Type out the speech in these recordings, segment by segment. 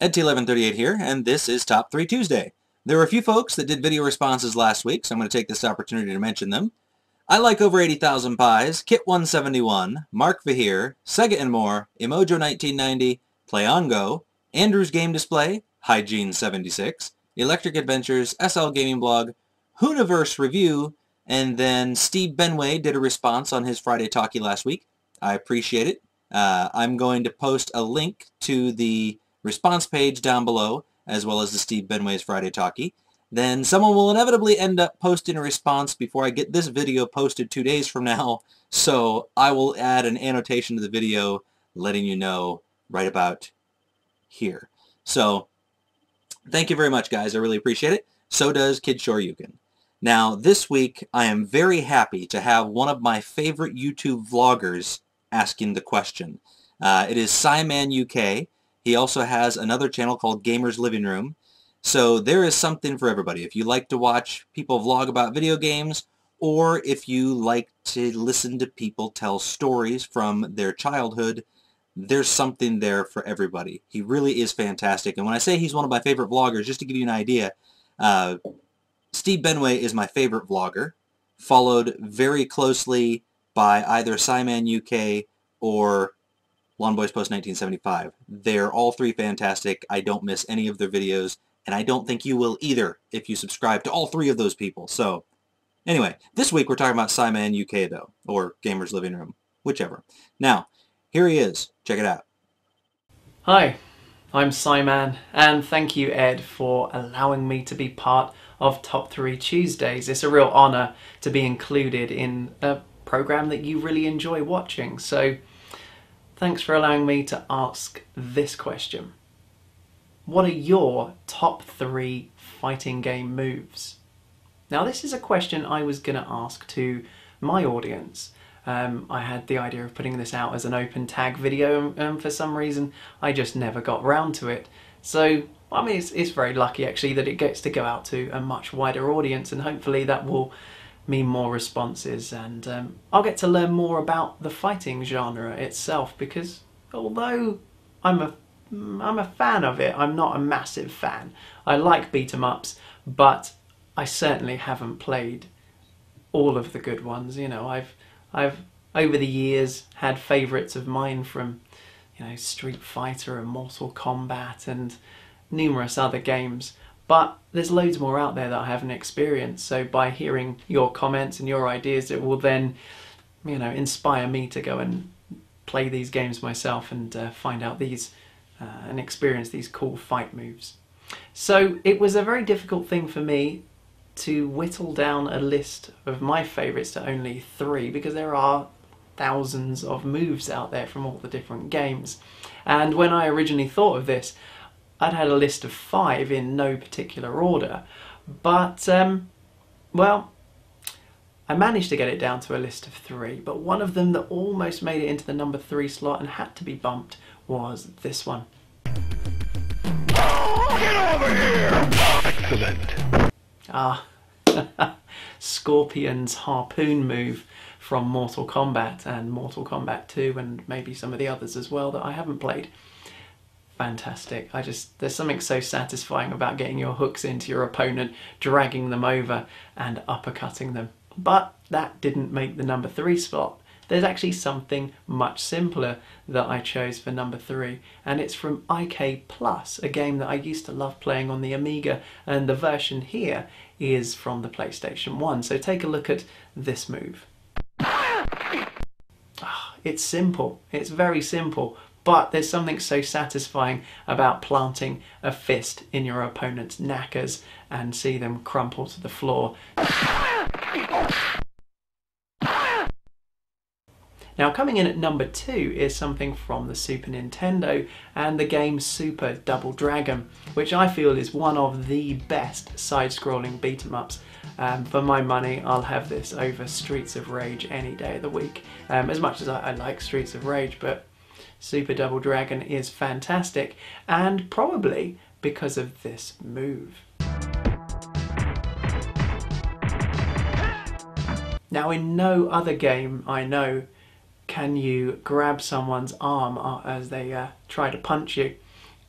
EdT1138 here, and this is Top 3 Tuesday. There were a few folks that did video responses last week, so I'm going to take this opportunity to mention them. I like over 80,000 pies, Kit171, Mark Vahir, Sega and More, Emojo1990, PlayOnGo, Andrew's Game Display, Hygiene76, Electric Adventures, SL Gaming Blog, Hooniverse Review, and then SteveBenway did a response on his Friday Talkie last week. I appreciate it. I'm going to post a link to the response page down below, as well as the SteveBenway's Friday Talkie. Then someone will inevitably end up posting a response before I get this video posted 2 days from now, so I will add an annotation to the video letting you know right about here. So, thank you very much, guys. I really appreciate it. So does Kid Shoryuken. Now, this week, I am very happy to have one of my favorite YouTube vloggers asking the question. It is Siman UK. He also has another channel called gamerslivingroom. So there is something for everybody. If you like to watch people vlog about video games, or if you like to listen to people tell stories from their childhood, there's something there for everybody. He really is fantastic. And when I say he's one of my favorite vloggers, just to give you an idea, SteveBenway is my favorite vlogger, followed very closely by either Siman UK or Lawn Boys Post 1975. They're all three fantastic. I don't miss any of their videos, and I don't think you will either if you subscribe to all three of those people. So, anyway, this week we're talking about Siman UK, though, or Gamers Living Room, whichever. Now, here he is. Check it out. Hi, I'm Siman, and thank you, Ed, for allowing me to be part of Top 3 Tuesdays. It's a real honour to be included in a program that you really enjoy watching. So, thanks for allowing me to ask this question. What are your top 3 fighting game moves? Now, this is a question I was going to ask to my audience. I had the idea of putting this out as an open tag video, and for some reason I just never got round to it. So, I mean, it's very lucky actually that it gets to go out to a much wider audience, and hopefully that will mean more responses, and I'll get to learn more about the fighting genre itself, because although I'm a fan of it, I'm not a massive fan. I like beat-em-ups, but I certainly haven't played all of the good ones. You know, I've over the years had favourites of mine from, you know, Street Fighter and Mortal Kombat and numerous other games. But there's loads more out there that I haven't experienced, so by hearing your comments and your ideas, it will then, you know, inspire me to go and play these games myself and find out these and experience these cool fight moves. So it was a very difficult thing for me to whittle down a list of my favourites to only 3, because there are thousands of moves out there from all the different games. And when I originally thought of this, I'd had a list of 5 in no particular order, but, well, I managed to get it down to a list of 3, but one of them that almost made it into the number 3 slot and had to be bumped was this one. Oh, get over here! Excellent. Ah, Scorpion's harpoon move from Mortal Kombat and Mortal Kombat 2, and maybe some of the others as well that I haven't played. Fantastic. There's something so satisfying about getting your hooks into your opponent, dragging them over and uppercutting them. But that didn't make the number 3 slot. There's actually something much simpler that I chose for number 3, and it's from IK Plus, a game that I used to love playing on the Amiga, and the version here is from the PlayStation 1. So take a look at this move. It's simple. It's very simple. But there's something so satisfying about planting a fist in your opponent's knackers and see them crumple to the floor. Now, coming in at number 2 is something from the Super Nintendo and the game Super Double Dragon, which I feel is one of the best side-scrolling beat-em-ups. For my money, I'll have this over Streets of Rage any day of the week. As much as I like Streets of Rage, but Super Double Dragon is fantastic, and probably because of this move. Now, in no other game I know can you grab someone's arm as they try to punch you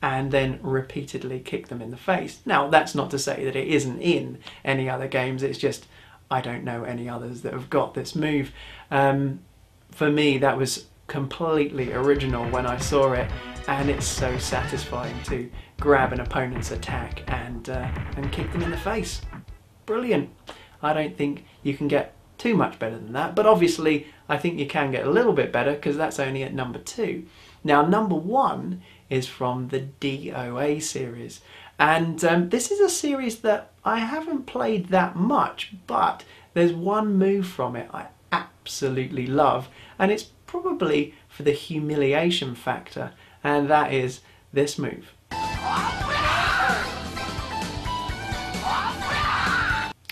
and then repeatedly kick them in the face. Now, that's not to say that it isn't in any other games, it's just I don't know any others that have got this move. For me, that was completely original when I saw it, and it's so satisfying to grab an opponent's attack and kick them in the face. Brilliant. I don't think you can get too much better than that, but obviously I think you can get a little bit better because that's only at number 2. Now, number 1 is from the DOA series, and this is a series that I haven't played that much, but there's one move from it I absolutely love, and it's probably for the humiliation factor, and that is this move.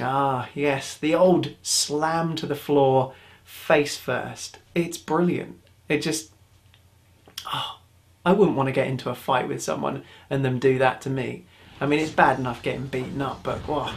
Ah, yes, the old slam to the floor, face first. It's brilliant. It just... oh, I wouldn't want to get into a fight with someone and them do that to me. I mean, it's bad enough getting beaten up, but wow,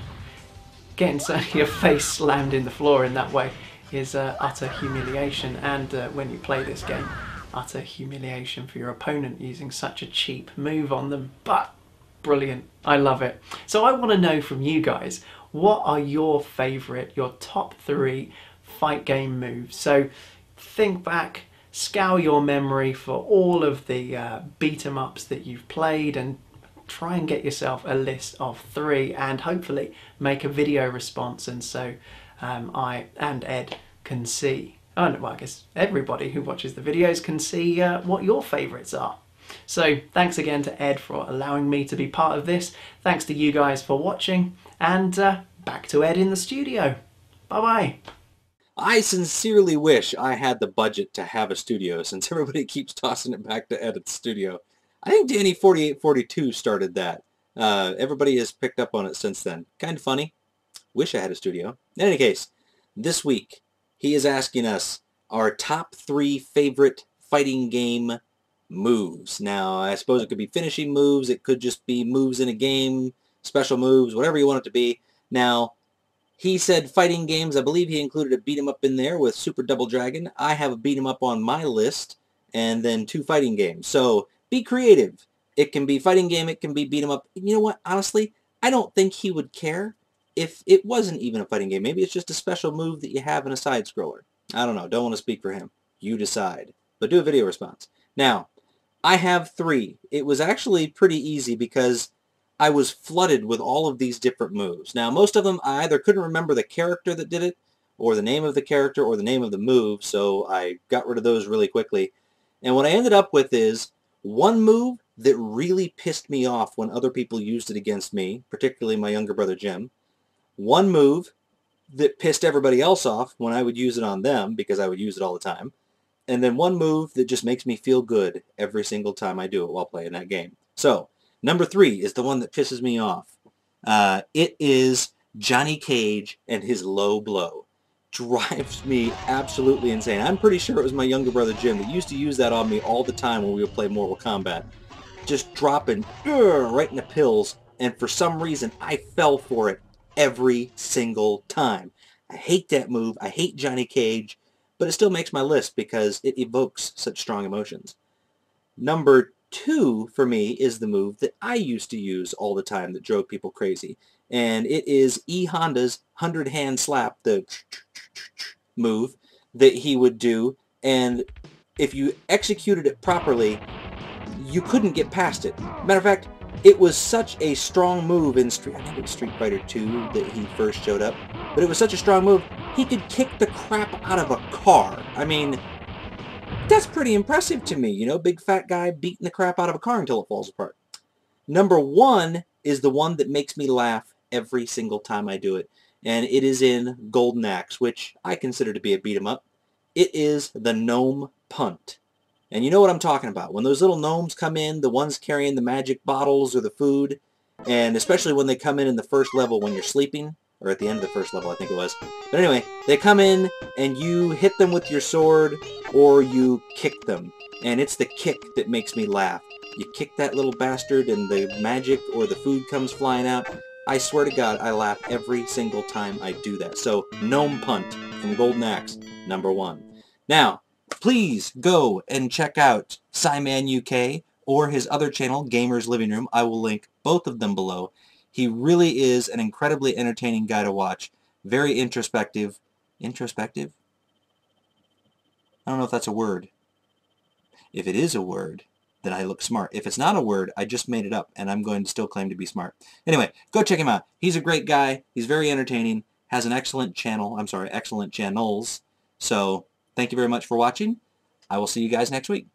getting your face slammed in the floor in that way is utter humiliation, and when you play this game, utter humiliation for your opponent using such a cheap move on them, but brilliant. I love it. So I want to know from you guys, what are your favourite, your top 3 fight game moves? So think back, scour your memory for all of the beat 'em ups that you've played, and try and get yourself a list of 3, and hopefully make a video response, and so I and Ed can see, oh, well, I guess everybody who watches the videos can see what your favourites are. So thanks again to Ed for allowing me to be part of this. Thanks to you guys for watching, and back to Ed in the studio. Bye bye. I sincerely wish I had the budget to have a studio, since everybody keeps tossing it back to Ed at the studio. I think Danny4842 started that. Everybody has picked up on it since then. Kind of funny. Wish I had a studio. In any case, this week he is asking us our top 3 favorite fighting game moves. Now, I suppose it could be finishing moves, it could just be moves in a game, special moves, whatever you want it to be. Now, he said fighting games. I believe he included a beat 'em up in there with Super Double Dragon. I have a beat 'em up on my list, and then 2 fighting games. So be creative. It can be fighting game, it can be beat 'em up. You know what? Honestly, I don't think he would care if it wasn't even a fighting game. Maybe it's just a special move that you have in a side scroller. I don't know. Don't want to speak for him. You decide. But do a video response. Now, I have 3. It was actually pretty easy because I was flooded with all of these different moves. Now, most of them I either couldn't remember the character that did it, or the name of the character, or the name of the move, so I got rid of those really quickly. And what I ended up with is one move that really pissed me off when other people used it against me, particularly my younger brother Jim. One move that pissed everybody else off when I would use it on them, because I would use it all the time. And then one move that just makes me feel good every single time I do it while playing that game. So, number 3 is the one that pisses me off. It is Johnny Cage and his low blow. Drives me absolutely insane. I'm pretty sure it was my younger brother Jim that used to use that on me all the time when we would play Mortal Kombat. Just dropping right in the pills, and for some reason I fell for it every single time. I hate that move. I hate Johnny Cage, but it still makes my list because it evokes such strong emotions. Number 2 for me is the move that I used to use all the time that drove people crazy, and it is E Honda's 100-hand slap, the move that he would do, and if you executed it properly, you couldn't get past it. Matter of fact, it was such a strong move in I think it was Street Fighter 2 that he first showed up, but it was such a strong move, he could kick the crap out of a car. I mean, that's pretty impressive to me, you know, big fat guy beating the crap out of a car until it falls apart. Number 1 is the one that makes me laugh every single time I do it, and it is in Golden Axe, which I consider to be a beat 'em up. It is the gnome punt. And you know what I'm talking about. When those little gnomes come in, the ones carrying the magic bottles or the food, and especially when they come in the first level when you're sleeping, or at the end of the first level, I think it was. But anyway, they come in and you hit them with your sword or you kick them. And it's the kick that makes me laugh. You kick that little bastard and the magic or the food comes flying out. I swear to God, I laugh every single time I do that. So, Gnome Punt from Golden Axe, number 1. Now, please go and check out Siman UK or his other channel, Gamers Living Room. I will link both of them below. He really is an incredibly entertaining guy to watch. Very introspective. Introspective? I don't know if that's a word. If it is a word, then I look smart. If it's not a word, I just made it up, and I'm going to still claim to be smart. Anyway, go check him out. He's a great guy. He's very entertaining. Has an excellent channel. I'm sorry, excellent channels. So, thank you very much for watching. I will see you guys next week.